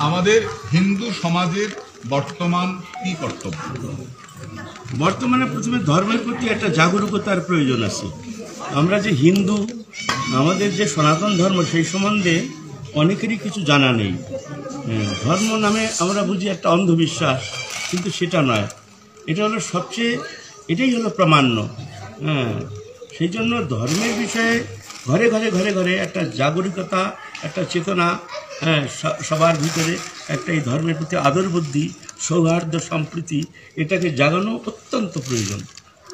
আমাদের হিন্দু সমাজের বর্তমান কি কর্তব্য? বর্তমানে প্রথমে ধর্মের প্রতি একটা জাগরুকতার প্রয়োজন আছে। আমরা যে হিন্দু, আমাদের যে সনাতন ধর্ম, সেই সম্বন্ধে অনেকেরই কিছু জানা নেই। ধর্ম নামে আমরা বুঝি একটা অন্ধবিশ্বাস, কিন্তু সেটা নয়। এটা হলো এটাই হলো প্রামাণ্য। সেই জন্য ধর্মের বিষয়ে ঘরে ঘরে ঘরে ঘরে একটা জাগরুকতা, একটা চেতনা, সবার ভিতরে একটা এই ধর্মের প্রতি আদর বুদ্ধি, সৌহার্দ্য, সম্প্রীতি, এটাকে জাগানো অত্যন্ত প্রয়োজন।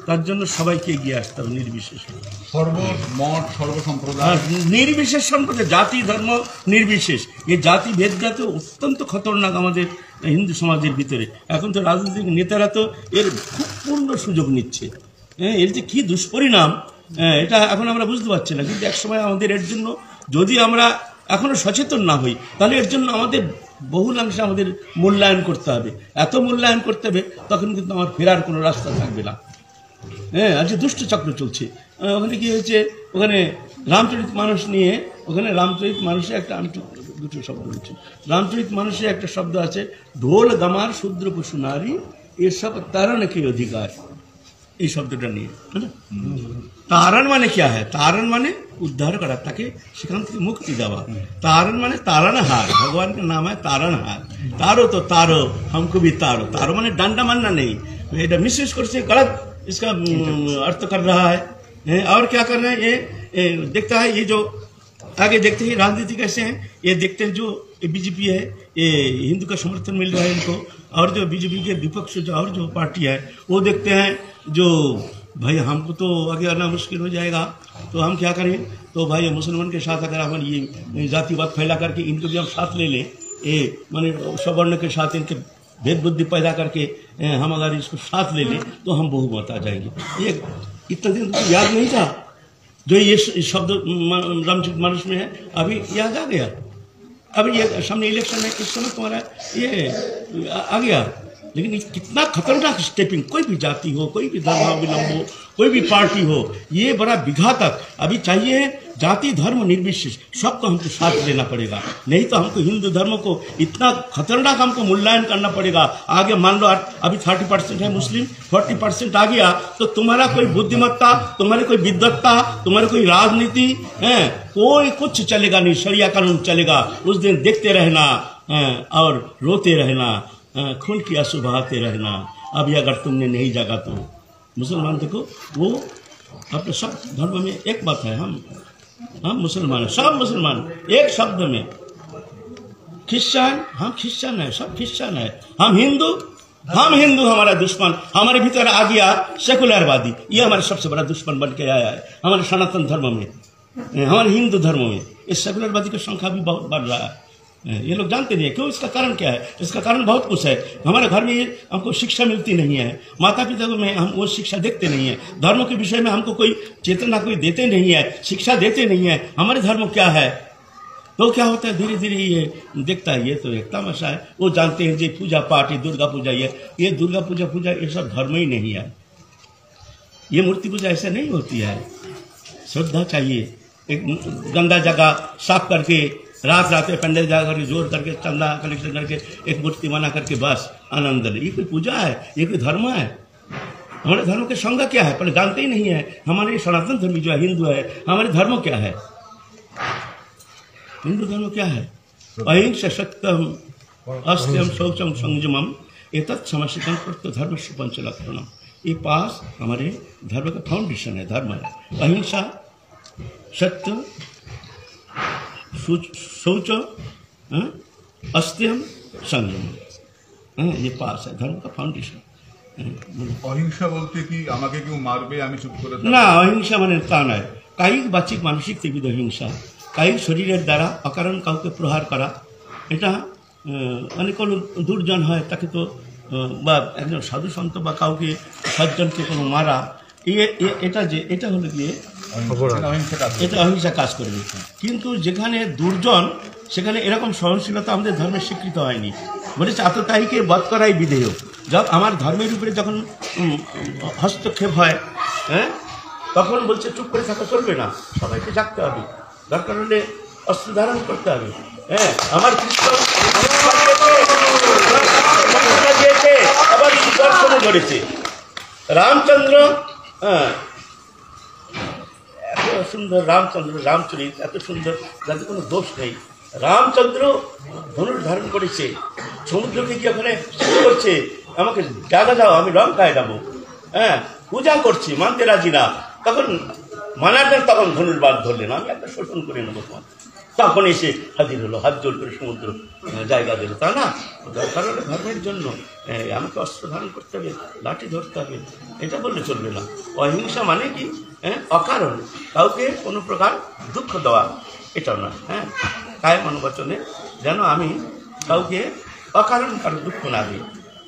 তার জন্য সবাইকে এগিয়ে আসতে হবে, নির্বিশেষে। সর্বমত, সর্বসম্প্রদায়, নির্বিশেষ সম্প্রদায়, জাতি ধর্ম নির্বিশেষ। এই জাতি ভেদটা তো অত্যন্ত খতরনাক আমাদের হিন্দু সমাজের ভিতরে। এখন তো রাজনৈতিক নেতারা তো এর খুব পূর্ণ সুযোগ নিচ্ছে। এর যে কী দুষ্পরিণাম, এটা এখন আমরা বুঝতে পারছি না। কিন্তু একসময় আমাদের এর জন্য, যদি আমরা এখনও সচেতন না হই, তাহলে এর জন্য আমাদের বহুলাংশে আমাদের মূল্যায়ন করতে হবে। এত মূল্যায়ন করতে হবে, তখন কিন্তু আমার ফেরার কোনো রাস্তা থাকবে না। আজকে দুষ্ট চক্র চলছে। ওখানে কি হয়েছে, ওখানে রামচরিত মানস নিয়ে, ওখানে রামচরিত মানুষে একটা, আমি দুটো শব্দ বলছি, রামচরিত মানুষে একটা শব্দ আছে, ঢোল গামার শূদ্র পশু নারী এসব তারণ কে অধিকার। এই শব্দটা নিয়ে, তারণ মানে কি হয়? তারণ মানে उद्धार करा, ताके সেখান থেকে মুক্তি দেওয়া। तारण माने तारणहार, भगवान का नाम है तारणहार। तारो तो तारो, हमको भी तारो। तारो माने डंडा मारना नहीं, ये मिसयूज करके गलत इसका अर्थ कर रहा है। और क्या कर रहे हैं ये देखता है, ये जो आगे देखते हैं राजनीति कैसे हैं, ये देखते हैं जो बीजेपी है, ये हिंदू का समर्थन मिल रहा है इनको, और जो बीजेपी के विपक्ष जो और जो पार्टी है, वो देखते हैं जो भाई हमको तो आगे आना मुश्किल हो जाएगा, तो हम क्या करें, तो भाई मुसलमान के साथ अगर हम ये जातिवाद फैला करके इनको भी हम साथ ले लें, ये माने सवर्ण के साथ इनके भेद बुद्धि पैदा करके हम अगर इसको साथ ले लें, तो हम बहुमत आ जाएंगे। ये इतना दिन तो याद नहीं था जो ये शब्द रामचरित मानस में है, अभी याद आ गया। अभी ये सामने इलेक्शन है, इस समय तुम्हारा ये आ गया। लेकिन कितना खतरनाक स्टेपिंग, कोई भी जाति हो, कोई भी धर्मावलंबी हो, कोई भी पार्टी हो, ये बड़ा विघातक। अभी चाहिए जाति धर्म निर्विशेष सबको हमको साथ लेना पड़ेगा, नहीं तो हमको हिंदू धर्म को इतना खतरनाक हमको मूल्यांकन करना पड़ेगा। आगे मान लो अभी 30% है मुस्लिम, 40% आ गया, तो तुम्हारा कोई बुद्धिमत्ता, तुम्हारी कोई विद्वत्ता, तुम्हारी कोई राजनीति है, कोई कुछ चलेगा नहीं। शरिया कानून चलेगा, उस दिन देखते रहना और रोते रहना, खून की आंसू बहाते रहना। अभी अगर तुमने नहीं जागा तो मुसलमान देखो, वो अपने सब धर्म में एक बात है, हम मुसलमान हैं, सब मुसलमान एक शब्द में। क्रिश्चियन, हम क्रिश्चियन है, सब क्रिश्चियन है। हम हिंदू, हमारा दुश्मन हमारे भीतर आ गया सेकुलरवादी, ये हमारा सबसे बड़ा दुश्मन बन के आया है हमारे सनातन धर्म में, हमारे हिंदू धर्म में। इस सेकुलरवादी की संख्या भी बहुत बढ़ रहा है। ये लोग जानते नहीं है क्यों, इसका कारण क्या है? इसका कारण बहुत कुछ है। हमारे घर में हमको शिक्षा मिलती नहीं है, माता पिता को में हम वो शिक्षा देखते नहीं है, धर्म के विषय में हमको कोई चेतना कोई देते नहीं है, शिक्षा देते नहीं है हमारे धर्म क्या है। तो क्या होता है, धीरे धीरे ये देखता है, ये तो एक तमाशा है। वो जानते हैं जो पूजा पाठ, दुर्गा पूजा, ये दुर्गा पूजा ये सब धर्म ही नहीं है। ये मूर्ति पूजा ऐसे नहीं होती है। श्रद्धा चाहिए, एक गंदा जगह साफ करके रात में पंडित जा करके जोर करके चंदा कलेक्शन करके एक मूर्ति बना करके बस आनंद ले, ये कोई पूजा है? ये कोई धर्म है? हमारे धर्म की संज्ञा क्या है, पहले जानते ही नहीं है। हमारे सनातन धर्म जो है, हिंदू है, हमारे धर्म क्या है? हिंदू धर्म क्या है? अहिंसा सत्यम अस्त्यम शौचम संयमम एतत् समस्थितम प्रत्य धर्म पंच लक्षणम। ये पास हमारे धर्म का फाउंडेशन है, धर्म है अहिंसा, सत्य, शौच, अस्त्यम, संयम, ये पास है धर्म का फाउंडेशन। অহিংসা বলতে কি আমাকে কেউ মারবে আমি চুপ করে না, অহিংসা মানে তা নয়। কায়িক বাচিক মানসিক ত্রিবিধ হিংসা। কায়িক শরীরের দ্বারা অকারণ কাউকে প্রহার করা, এটা মানে কোনো দুর্জন হয় তাকে তো, বা একজন সাধু সন্ত বা কাউকে সজ্জনকে কোনো মারা, এটা হলো গিয়ে এটা অহিংসা কাজ করবে। কিন্তু যেখানে দুর্জন, সেখানে এরকম সহনশীলতা আমাদের ধর্মের স্বীকৃত হয়নি। বলেছে আততায়ীকে বধ করাই বিধেয়। যখন আমার ধর্মের উপরে যখন হস্তক্ষেপ হয়, তখন বলছে চুপ করে থাকা চলবে না, সবাইকে জাগতে হবে, দরকার হলে অস্ত্র ধারণ করতে হবে। আমার কৃষ্ণ করেছে। রামচন্দ্র, হ্যাঁ, এত সুন্দর রামচন্দ্র, রামচরিত এত সুন্দর, যাতে কোনো দোষ নেই। রামচন্দ্র ধনুষ ধারণ করেছে, সমুদ্রকে গিয়ে ওখানে করছে, আমাকে জায়গা দাও, আমি লঙ্কায় যাবো। হ্যাঁ, পূজা করছি, মানতে রাজি না। তখন মানার দেন, তখন ধনুর্বাদ ধরলেন, আমি একটা শোষণ করে নেবো তোমার। তখন এসে হাজির হলো, হাত জোর করে সমুদ্র জায়গা দিল, তা না? দরকার হলে ধর্মের জন্য আমাকে অস্ত্র ধারণ করতে হবে, লাঠি ধরতে হবে, এটা বললে চলবে না। অহিংসা মানে কি? অকারণ কাউকে কোনো প্রকার দুঃখ দেওয়া, এটাও না। হ্যাঁ, কায় মনোবচনে যেন আমি কাউকে অকারণ কারো দুঃখ না দিই।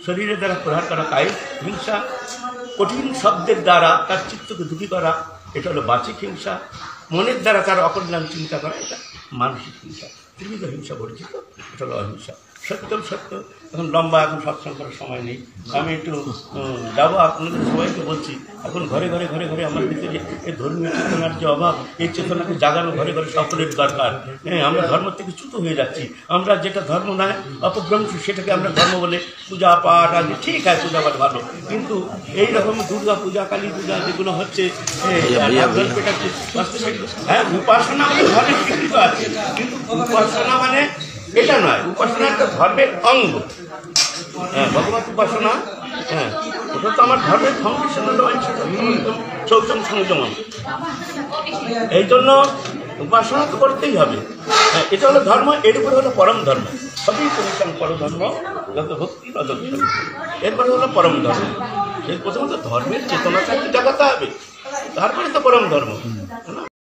শরীরের দ্বারা প্রহার করা কায় হিংসা, কঠিন শব্দের দ্বারা তার চিত্তকে দুঃখী করা, এটা হলো বাচিক হিংসা। মনের দ্বারা তার অকল্যাণ চিন্তা করা, এটা মানসিক হিংসা। ত্রিবিধ হিংসা পরিচিত, এটা হলো অহিংসা। সত্যম সত্য। এখন লম্বা, এখন সৎসঙ্গ করার সময় নেই, আমি একটু যাবো। আপনাদের সবাইকে বলছি, এখন ঘরে ঘরে ঘরে ঘরে আমার ভিতরে এই ধর্মীয় চেতনার যে অভাব, এই চেতনাকে জাগানো ঘরে ঘরে সকলের দরকার। হ্যাঁ, আমরা ধর্ম থেকে চ্যুত হয়ে যাচ্ছি। আমরা যেটা ধর্ম নয়, অপভ্রংশ, সেটাকে আমরা ধর্ম বলে পূজা পাঠ আগে ঠিক আছে, পূজা পাঠ ভালো, কিন্তু এই রকম দুর্গা পূজা, কালী পূজা যেগুলো হচ্ছে, হ্যাঁ, উপাসনা মানে ধর্মের স্বীকৃত আছে, কিন্তু উপাসনা মানে এটা নয়। উপাসনা একটা ধর্মের অঙ্গ। হ্যাঁ, ভগবত উপাসনা, হ্যাঁ, ওটা তো আমার ধর্মের ফাউন্ডেশন হলো চৌতম সংযম। এই জন্য উপাসনা তো করতেই হবে। হ্যাঁ, এটা হলো ধর্ম, এর উপরে হলো পরম ধর্ম। সবই পরিশ্রম পরম ধর্ম, যত ভক্তি তত এরপরে হলো পরম ধর্ম। প্রথমত ধর্মের চেতনাটাকে জাগাতে হবে, তারপরে তো পরম ধর্ম।